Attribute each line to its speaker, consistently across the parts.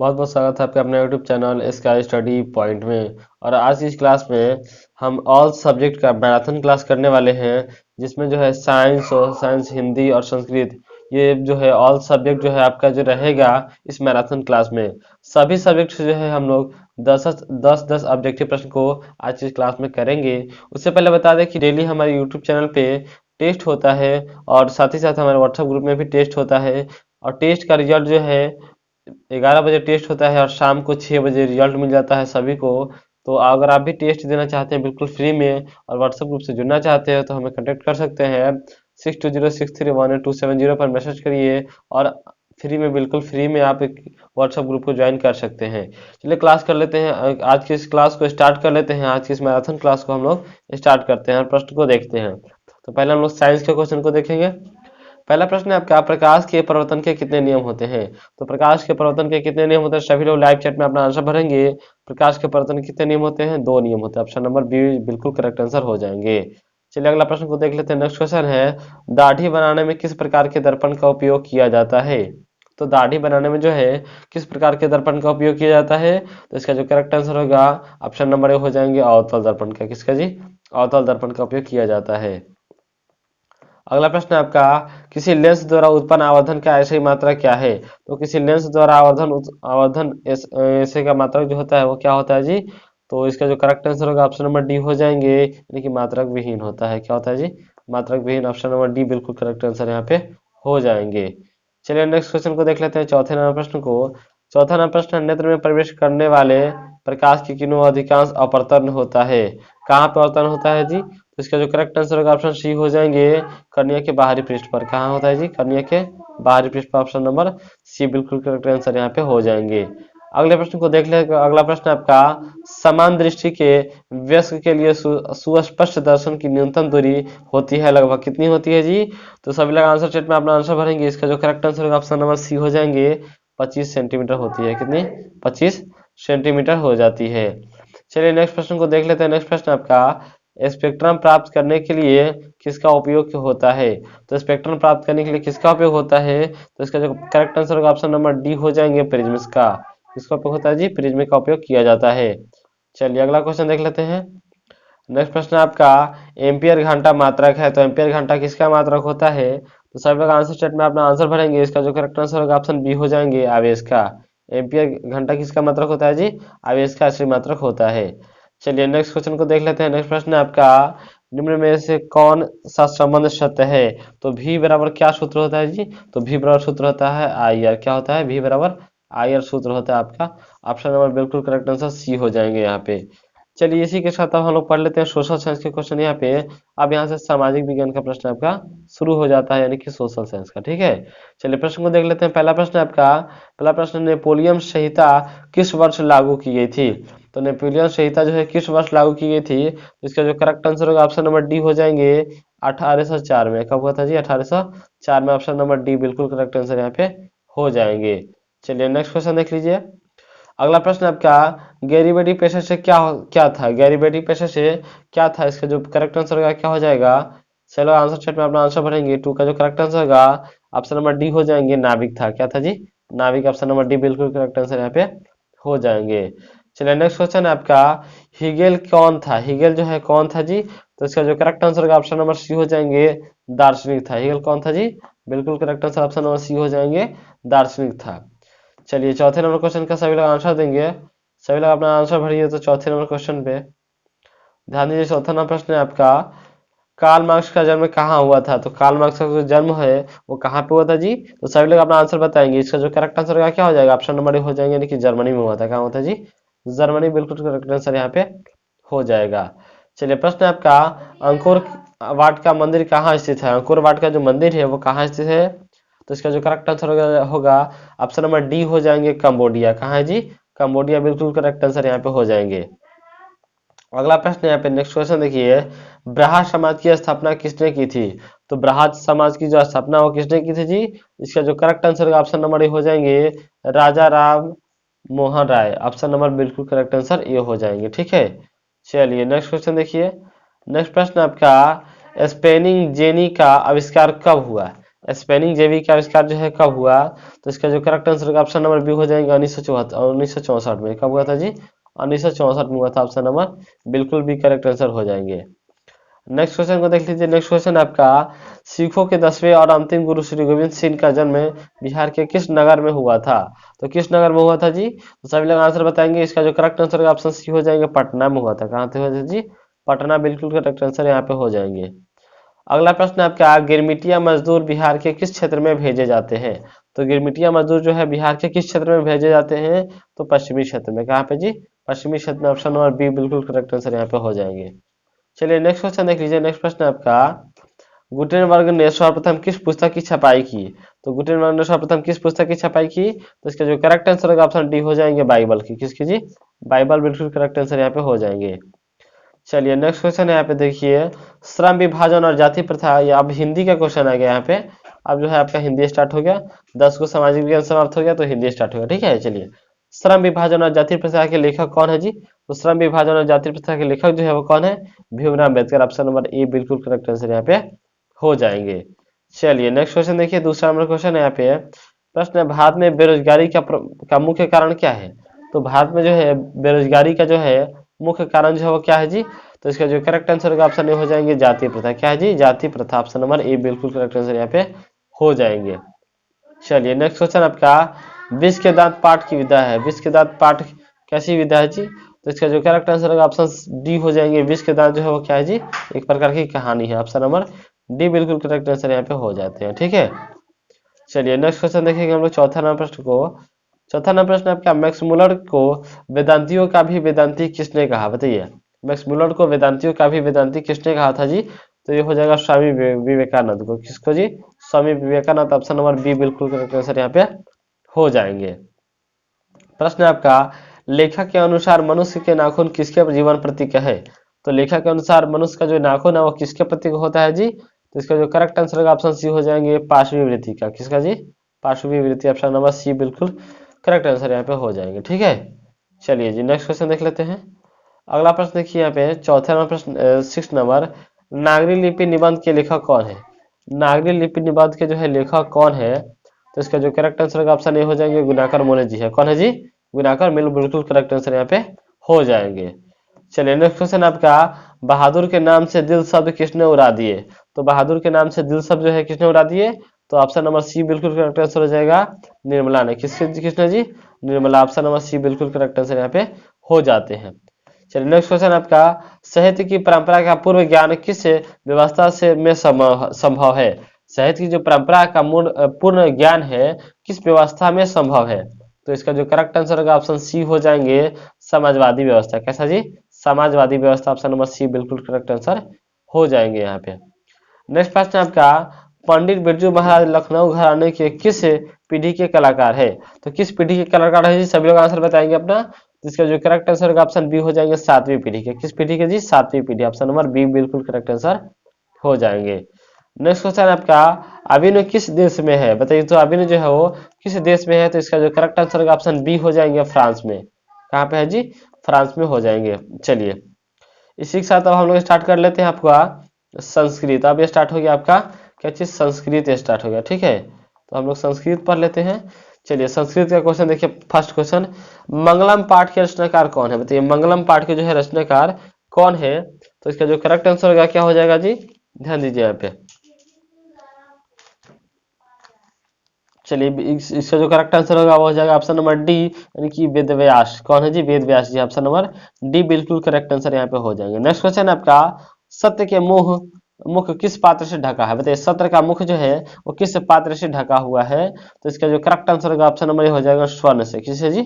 Speaker 1: बहुत बहुत स्वागत है आपके अपने YouTube channel sky study point में। और आज की इस क्लास में हम ऑल सब्जेक्ट का मैराथन क्लास करने वाले हैं, जिसमें जो है साइंस और साइंस, हिंदी और संस्कृत, ये जो है ऑल सब्जेक्ट जो है आपका जो रहेगा इस मैराथन क्लास में। सभी सब्जेक्ट से जो है हम लोग दस दस दस ऑब्जेक्टिव प्रश्न को आज की इस क्लास में करेंगे। उससे पहले बता दें कि डेली हमारे यूट्यूब चैनल पे टेस्ट होता है और साथ ही साथ हमारे व्हाट्सएप ग्रुप में भी टेस्ट होता है। और टेस्ट का रिजल्ट जो है 11 बजे टेस्ट होता है और शाम को 6 बजे रिजल्ट मिल जाता है सभी को। तो अगर आप भी टेस्ट देना चाहते हैं बिल्कुल फ्री में और व्हाट्सएप ग्रुप से जुड़ना चाहते हैं तो हमें कांटेक्ट कर सकते हैं। 6206318270 पर मैसेज करिए और फ्री में, बिल्कुल फ्री में आप एक व्हाट्सएप ग्रुप को ज्वाइन कर सकते हैं। चलिए क्लास कर लेते हैं। आज की इस क्लास को स्टार्ट कर लेते हैं। आज की इस मैराथन क्लास को हम लोग स्टार्ट करते हैं और प्रश्न को देखते हैं। तो पहले हम लोग साइंस के क्वेश्चन को देखेंगे। पहला प्रश्न है आपका, प्रकाश के परिवर्तन के कितने नियम होते हैं? तो प्रकाश के परिवर्तन के कितने नियम होते हैं? सभी लोग लाइव चैट में अपना आंसर भरेंगे। प्रकाश के परिवर्तन के कितने नियम होते हैं? 2 नियम होते हैं। ऑप्शन नंबर बी बिल्कुल करेक्ट आंसर हो जाएंगे। चलिए अगला प्रश्न को देख लेते हैं। नेक्स्ट क्वेश्चन है, दाढ़ी बनाने में किस प्रकार के दर्पण का उपयोग किया जाता है? तो दाढ़ी बनाने में जो है किस प्रकार के दर्पण का उपयोग किया जाता है? तो इसका जो करेक्ट आंसर होगा ऑप्शन नंबर ए हो जाएंगे, अवतल दर्पण का। किसका जी? अवतल दर्पण का उपयोग किया जाता है। अगला प्रश्न है आपका, किसी लेंस द्वारा उत्पन्न आवर्धन का ऐसे मात्रक क्या है? तो किसी लेंस द्वारा आवर्धन ऐसे का मात्रक जो होता है वो क्या होता है जी? तो इसका जो करेक्ट आंसर होगा ऑप्शन नंबर डी हो जाएंगे, यानी कि मात्रक विहीन होता है। क्या होता है जी? मात्रक विहीन। ऑप्शन नंबर डी बिल्कुल करेक्ट आंसर यहाँ पे हो जाएंगे। चलिए नेक्स्ट क्वेश्चन को देख लेते हैं, चौथे नंबर प्रश्न को। चौथा नंबर प्रश्न है, नेत्र में प्रवेश करने वाले प्रकाश की किरणों अधिकांश अपवर्तन होता है। कहाँ पे अवतरण होता है जी? तो इसका जो करेक्ट आंसर होगा ऑप्शन सी हो जाएंगे, कर्निया के बाहरी पृष्ठ पर। कहाँ होता है जी? कर्निया के बाहरी पृष्ठ पर। ऑप्शन नंबर सी बिल्कुल करेक्ट आंसर यहाँ पे हो जाएंगे। अगले प्रश्न को देख ले। अगला प्रश्न आपका, समान दृष्टि के वयस्क के लिए सुस्पष्ट दर्शन की न्यूनतम दूरी होती है, लगभग कितनी होती है जी? तो सभी लोग आंसर चेट में अपना आंसर भरेंगे। इसका जो करेक्ट आंसर होगा ऑप्शन नंबर सी हो जाएंगे, 25 सेंटीमीटर होती है। कितनी? 25 सेंटीमीटर हो जाती है। चलिए नेक्स्ट प्रश्न को देख लेते हैं। नेक्स्ट प्रश्न आपका, स्पेक्ट्रम प्राप्त करने के लिए किसका उपयोग होता है? तो स्पेक्ट्रम प्राप्त करने के लिए किसका उपयोग होता है? तो इसका जो करेक्ट आंसर होगा ऑप्शन नंबर डी हो जाएंगे, प्रिज्म का। किसका उपयोग होता है जी? प्रिज्म का उपयोग किया जाता है। चलिए अगला क्वेश्चन देख लेते हैं। नेक्स्ट प्रश्न आपका, एम्पियर घंटा मात्रक है, तो एम्पियर घंटा किसका मात्रक होता है? तो सभी लोग आंसर सेट में अपना आंसर भरेंगे। इसका जो करेक्ट आंसर होगा ऑप्शन बी हो जाएंगे, आवेश का। एम्पियर घंटा किसका मात्रक होता है जी? आवेश का श्री मात्रक होता है। चलिए नेक्स्ट क्वेश्चन को देख लेते हैं। नेक्स्ट प्रश्न है आपका, निम्न में से कौन सा संबंध सत्य है? तो भी बराबर क्या सूत्र होता है जी? तो भी बराबर सूत्र होता है आई आर। क्या होता है? भी बराबर आई आर सूत्र होता है आपका। ऑप्शन नंबर बिल्कुल करेक्ट आंसर सी हो जाएंगे यहाँ पे। चलिए इसी के साथ अब हम लोग पढ़ लेते हैं सोशल साइंस के क्वेश्चन यहाँ पे। अब यहाँ से सामाजिक विज्ञान का प्रश्न आपका शुरू हो जाता है, यानी कि सोशल साइंस का। ठीक है, चलिए प्रश्न को देख लेते हैं। पहला प्रश्न आपका, पहला प्रश्न, नेपोलियन संहिता किस वर्ष लागू की गई थी? तो नेपोलियन संहिता जो है किस वर्ष लागू की गई थी? तो इसका जो करेक्ट आंसर होगा ऑप्शन नंबर डी हो जाएंगे, 1804 में। कब हुआ था जी? 1804 में। ऑप्शन नंबर डी बिल्कुल करेक्ट आंसर यहाँ पे हो जाएंगे। चलिए नेक्स्ट क्वेश्चन देख लीजिए। अगला प्रश्न आपका, गैरीबेटी पेशे से क्या था? गैरीबेटी पेशे से क्या था? इसका जो करेक्ट आंसर होगा क्या हो जाएगा? चलो आंसर चेट में अपना आंसर भरेंगे। टू का जो करेक्ट आंसर होगा ऑप्शन नंबर डी हो जाएंगे, नाविक था। क्या था जी? नाविक। ऑप्शन नंबर डी बिल्कुल करेक्ट आंसर यहाँ पे हो जाएंगे। चलिए नेक्स्ट क्वेश्चन है आपका, हिगेल कौन था? हिगेल जो है कौन था जी? तो इसका जो करेक्ट आंसर होगा ऑप्शन नंबर सी हो जाएंगे, दार्शनिक था। हिगेल कौन था जी? बिल्कुल correct answer option number C हो जाएंगे, दार्शनिक था। चलिए चौथे नंबर क्वेश्चन का सभी लोग आंसर देंगे। सभी लोग अपना आंसर भरिए तो चौथे नंबर क्वेश्चन पे ध्यान दीजिए। चौथा नंबर प्रश्न है आपका, कार्ल मार्क्स का जन्म कहाँ हुआ था? तो कार्ल मार्क्स का जो जन्म है वो कहाँ पे हुआ था जी? तो सभी लोग अपना आंसर बताएंगे। इसका जो करेक्ट आंसर होगा क्या हो जाएगा? ऑप्शन नंबर ए हो जाएंगे, यानी कि जर्मनी में हुआ था। कहाँ हुआ था जी? जर्मनी। बिल्कुल करेक्ट आंसर यहाँ पे हो जाएगा। चलिए प्रश्न है आपका, अंकुर वाट का मंदिर कहाँ स्थित है? अंकुर वाट का जो मंदिर है वो कहाँ स्थित है? तो इसका जो करेक्ट आंसर होगा ऑप्शन नंबर डी हो जाएंगे, कंबोडिया। कहाँ है जी? कंबोडिया। बिल्कुल करेक्ट आंसर यहाँ पे हो जाएंगे। अगला प्रश्न यहाँ पे नेक्स्ट क्वेश्चन देखिए, ब्राह्मण समाज की स्थापना किसने की थी? तो ब्राह्मण समाज की जो स्थापना वो किसने की थी जी? इसका जो करेक्ट आंसर होगा ऑप्शन नंबर ए हो जाएंगे, राजा राम मोहन राय। ऑप्शन नंबर बिल्कुल करेक्ट आंसर ये हो जाएंगे। ठीक है, चलिए नेक्स्ट क्वेश्चन देखिए। नेक्स्ट प्रश्न आपका, स्पेनिंग जेनी का आविष्कार कब हुआ? स्पेनिंग जेवी का आविष्कार जो है कब हुआ, तो इसका जो करेक्ट आंसर होगा ऑप्शन नंबर बी हो जाएंगे 1964 में। कब हुआ था जी? 1964 में हुआ था। ऑप्शन नंबर बिल्कुल भी करेक्ट आंसर हो जाएंगे। नेक्स्ट क्वेश्चन को देख लीजिए। नेक्स्ट क्वेश्चन आपका, सिखों के 10वें और अंतिम गुरु श्री गोविंद सिंह का जन्म बिहार के किस नगर में हुआ था? तो किस नगर में हुआ था जी? तो सभी लोग आंसर बताएंगे। इसका जो करेक्ट आंसर है ऑप्शन सी हो जाएंगे, पटना में हुआ था। कहाँ पे हुआ था जी? पटना बिल्कुल करेक्ट आंसर यहाँ पे हो जाएंगे। अगला प्रश्न आपका, गिरमिटिया मजदूर बिहार के किस क्षेत्र में भेजे जाते हैं? तो गिरमिटिया मजदूर जो है बिहार के किस क्षेत्र में भेजे जाते हैं? तो पश्चिमी क्षेत्र में। कहाँ पे जी? पश्चिमी क्षेत्र में। ऑप्शन नंबर बी बिल्कुल करेक्ट आंसर यहाँ पे हो जाएंगे। चलिए नेक्स्ट क्वेश्चन देख लीजिए। नेक्स्ट प्रश्न आपका, गुटेनबर्ग ने सर्वप्रथम किस पुस्तक की छपाई की? तो गुटेनबर्ग ने सर्वप्रथम किस पुस्तक की छपाई की? तो इसका जो करेक्ट आंसर होगा ऑप्शन डी हो जाएंगे, बाइबल की। किसकी जी? बाइबल बिल्कुल करेक्ट आंसर यहाँ पे हो जाएंगे। चलिए नेक्स्ट क्वेश्चन है यहाँ पे देखिए, श्रम विभाजन और जाति प्रथा। ये अब हिंदी का क्वेश्चन आ गया यहाँ पे। अब जो है आपका हिंदी स्टार्ट हो गया। 10 को सामाजिक विज्ञान समाप्त हो गया तो हिंदी स्टार्ट हो गया। ठीक है, चलिए। श्रम विभाजन और जाति प्रथा के लेखक कौन है जी? तो श्रम विभाजन और जाति प्रथा के लेखक जो है वो कौन है? Bhimrao Ambedkar. Option number A बिल्कुल करेक्ट आंसर यहाँ पे हो जाएंगे। चलिए नेक्स्ट क्वेश्चन देखिए। दूसरा नंबर क्वेश्चन है यहाँ पे। प्रश्न है, भारत में बेरोजगारी का मुख्य कारण क्या है? तो भारत में जो है बेरोजगारी का जो है मुख्य कारण जो है वो क्या है जी? तो इसका जो करेक्ट आंसर होगा ऑप्शन ए हो जाएंगे, जाति प्रथा। क्या है जी? जाति प्रथा। ऑप्शन नंबर ए बिल्कुल करेक्ट आंसर यहाँ पे हो जाएंगे। चलिए नेक्स्ट क्वेश्चन आपका, विष के दांत पाठ की विधा है। विष के दांत पाठ कैसी विधा है जी? तो इसका जो करेक्ट आंसर होगा ऑप्शन डी हो जाएंगे। विष के दांत जो है वो क्या है जी? एक प्रकार की कहानी है। ऑप्शन नंबर डी बिल्कुल करेक्ट आंसर यहाँ पे हो जाते हैं। ठीक है, चलिए नेक्स्ट क्वेश्चन देखेंगे हम लोग चौथा नंबर प्रश्न को। चौथा नंबर प्रश्न आपका, मैक्स मुलर को वेदांतियों का भी वेदांती किसने कहा? बताइए, मैक्स मुलर को वेदांतियों का भी वेदांती किसने कहा था जी? तो ये हो जाएगा स्वामी विवेकानंद को। किसको जी? Swami Vivekananda. Option number B बिल्कुल करेक्ट आंसर यहाँ पे हो जाएंगे। प्रश्न आपका, लेखक के अनुसार मनुष्य के नाखून किसके जीवन प्रतीक है? तो लेखक के अनुसार मनुष्य का जो नाखून है वो किसके प्रतीक होता है जी? तो इसका जो करेक्ट आंसर होगा ऑप्शन सी हो जाएंगे, पार्श्वी वृत्ति का। किसका जी? पार्श्वी वृत्ति। ऑप्शन नंबर सी बिल्कुल करेक्ट आंसर यहाँ पे हो जाएंगे। ठीक है, चलिए जी नेक्स्ट क्वेश्चन देख लेते हैं। अगला प्रश्न देखिए यहाँ पे चौथा नंबर प्रश्न 6 नंबर, नागरी लिपि निबंध के लेखक कौन है? नागरी लिपि निबंध के जो है लेखक कौन है? तो इसका जो करेक्ट आंसर होगा ऑप्शन ए हो जाएंगे, गुणाकर मोले जी है। कौन है जी? गुणाकर मोले बिल्कुल करेक्ट आंसर यहाँ पे हो जाएंगे। चलिए नेक्स्ट क्वेश्चन आपका, बहादुर के नाम से दिल शब्द किसने उड़ा दिए? तो बहादुर के नाम से दिल शब्द जो है किसने उड़ा दिए? तो ऑप्शन नंबर सी बिल्कुल करेक्ट आंसर हो जाएगा, निर्मला ने। किसने जी? निर्मला। ऑप्शन नंबर सी बिल्कुल करेक्ट आंसर यहाँ पे हो जाते हैं। चलिए नेक्स्ट क्वेश्चन आपका, साहित्य की परंपरा का पूर्व ज्ञान किस व्यवस्था से में संभव है? साहित्य की जो परंपरा का पूर्ण ज्ञान है किस व्यवस्था में संभव है? तो इसका जो करेक्ट आंसर होगा ऑप्शन सी हो जाएंगे, समाजवादी व्यवस्था। कैसा जी? समाजवादी व्यवस्था। ऑप्शन नंबर सी बिल्कुल करेक्ट आंसर हो जाएंगे यहाँ पे। नेक्स्ट प्रश्न आपका, पंडित बिरजू महाराज लखनऊ घराने के किस पीढ़ी के कलाकार है? तो किस पीढ़ी के कलाकार है जी? सभी लोग आंसर बताएंगे अपना। इसका जो करेक्ट आंसर होगा ऑप्शन बी हो जाएंगे, 7वीं पीढ़ी के। किस पीढ़ी के जी? 7वीं पीढ़ी। ऑप्शन नंबर बी बिल्कुल करेक्ट आंसर हो जाएंगे। नेक्स्ट क्वेश्चन आपका, अभिनव किस देश में है? बताइए, तो अभिनव जो है वो किस देश में है? तो इसका जो करेक्ट आंसर होगा ऑप्शन बी हो जाएंगे, फ्रांस में। कहाँ पे है जी? फ्रांस में हो जाएंगे। चलिए इसी के साथ अब हम लोग स्टार्ट कर लेते हैं आपका संस्कृत। अब ये स्टार्ट हो गया आपका क्या चीज? संस्कृत स्टार्ट हो गया। ठीक है, तो हम लोग संस्कृत पढ़ लेते हैं। चलिए संस्कृत का क्वेश्चन देखिए। फर्स्ट क्वेश्चन, मंगलम पाठ के रचनाकार कौन है? बताइए, मंगलम पाठ के जो है रचनाकार कौन है? तो इसका जो करेक्ट आंसर होगा क्या हो जाएगा जी? ध्यान दीजिए यहाँ पे। चलिए इसका जो करेक्ट आंसर होगा वो हो जाएगा ऑप्शन नंबर डी, यानी कि वेद व्यास। कौन है जी? वेद व्यास जी। ऑप्शन नंबर डी बिल्कुल करेक्ट आंसर यहाँ पे हो जाएंगे। नेक्स्ट क्वेश्चन आपका, सत्य के मुख किस पात्र से ढका है? बताइए, सत्य का मुख जो है वो किस पात्र से ढका हुआ है? तो इसका जो करेक्ट आंसर होगा ऑप्शन नंबर हो जाएगा, स्वर्ण से। किससे जी?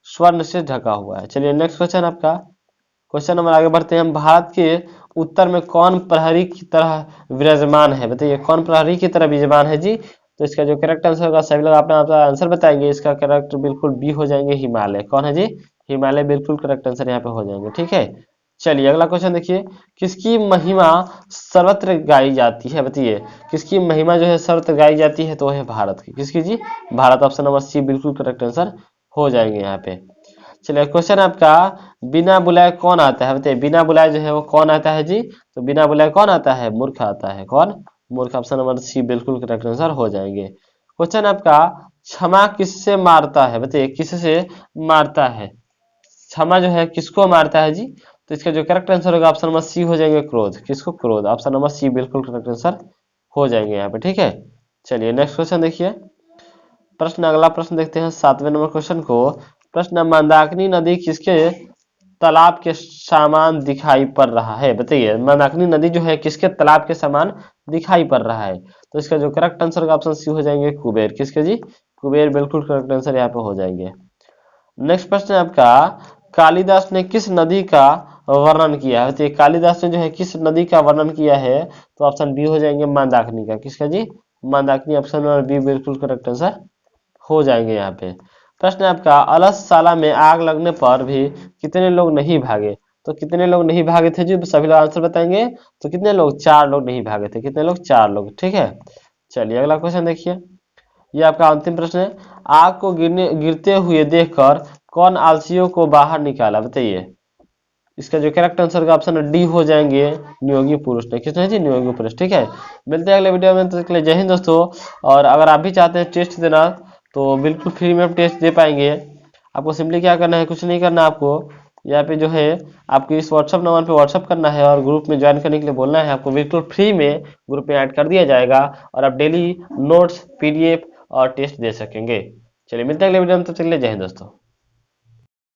Speaker 1: स्वर्ण से ढका हुआ है। चलिए नेक्स्ट क्वेश्चन आपका, क्वेश्चन नंबर आगे बढ़ते हैं हम। भारत के उत्तर में कौन प्रहरी की तरह विराजमान है? बताइए, कौन प्रहरी की तरह विराजमान है जी? तो इसका जो करेक्ट आंसर होगा, सभी लोग अपना अपना आंसर बताएंगे। इसका करेक्ट बिल्कुल बी हो जाएंगे, हिमालय। कौन है जी? हिमालय बिल्कुल करेक्ट आंसर यहाँ पे हो जाएंगे। ठीक है, चलिए अगला क्वेश्चन देखिए, किसकी महिमा सर्वत्र गाई जाती है? बताइए, किसकी महिमा जो है सर्वत्र गाई जाती है? तो है भारत की। किसकी जी? भारत। ऑप्शन नंबर सी बिल्कुल करेक्ट आंसर हो जाएंगे यहाँ पे। चलिए क्वेश्चन आपका, बिना बुलाए कौन आता है? बताइए, बिना बुलाए जो है वो कौन आता है जी? तो बिना बुलाए कौन आता है? मूर्ख आता है। कौन? मूर्ख ऑप्शन नंबर सी बिल्कुल करेक्ट आंसर हो जाएंगे। क्वेश्चन आपका, क्षमा किससे मारता है, बताइए किससे मारता है। क्षमा जो है किसको मारता है जी, तो इसका जो करेक्ट आंसर होगा ऑप्शन नंबर सी हो जाएंगे, क्रोध। किसको, क्रोध। ऑप्शन नंबर सी बिल्कुल करेक्ट आंसर हो जाएंगे यहाँ पे, ठीक है। चलिए नेक्स्ट क्वेश्चन देखिए। प्रश्न, अगला प्रश्न देखते हैं 7वें नंबर क्वेश्चन को। प्रश्न, मंदाकिनी नदी किसके तालाब के समान दिखाई पड़ रहा है, बताइए मंदाकिनी नदी जो है किसके तालाब के समान दिखाई पड़ रहा है। तो इसका जो करेक्ट आंसर होगा ऑप्शन सी हो जाएंगे, कुबेर। किसके जी, कुबेर बिल्कुल करेक्ट आंसर यहाँ पे हो जाएंगे। नेक्स्ट प्रश्न है आपका, कालिदास ने किस नदी का वर्णन किया है, तो कालिदास ने जो है किस नदी का वर्णन किया है, तो ऑप्शन बी हो जाएंगे मंदाकिनी का। किसका जी, मंदाकिनी। ऑप्शन नंबर बी बिल्कुल करेक्ट आंसर हो जाएंगे यहाँ पे। प्रश्न है आपका, अलसशाला में आग लगने पर भी कितने लोग नहीं भागे, तो कितने लोग नहीं भागे थे जी, सभी लोग आंसर बताएंगे। तो कितने लोग, 4 लोग नहीं भागे थे। कितने लोग, 4 लोग, ठीक है। चलिए अगला क्वेश्चन देखिए। ये आपका अंतिम प्रश्न है, आग को गिरते हुए देखकर कौन आलसियों को बाहर निकाला, बताइए। इसका जो करेक्ट आंसर का ऑप्शन डी हो जाएंगे, नियोगी पुरुष ने। किसने जी, नियोगी पुरुष, ठीक है। मिलते हैं अगले वीडियो में, तो जय हिंद दोस्तों। और अगर आप भी चाहते हैं टेस्ट देना तो बिल्कुल फ्री में टेस्ट दे पाएंगे। आपको सिंपली क्या करना है, कुछ नहीं करना आपको, यहाँ पे जो है आपके इस व्हाट्सअप नंबर पे व्हाट्सअप करना है और ग्रुप में ज्वाइन करने के लिए बोलना है आपको। बिल्कुल फ्री में ग्रुप में ऐड कर दिया जाएगा और आप डेली नोट्स, पीडीएफ और टेस्ट दे सकेंगे। चलिए मिलते हैं अगले वीडियो में, तो चलिए जय हिंद दोस्तों।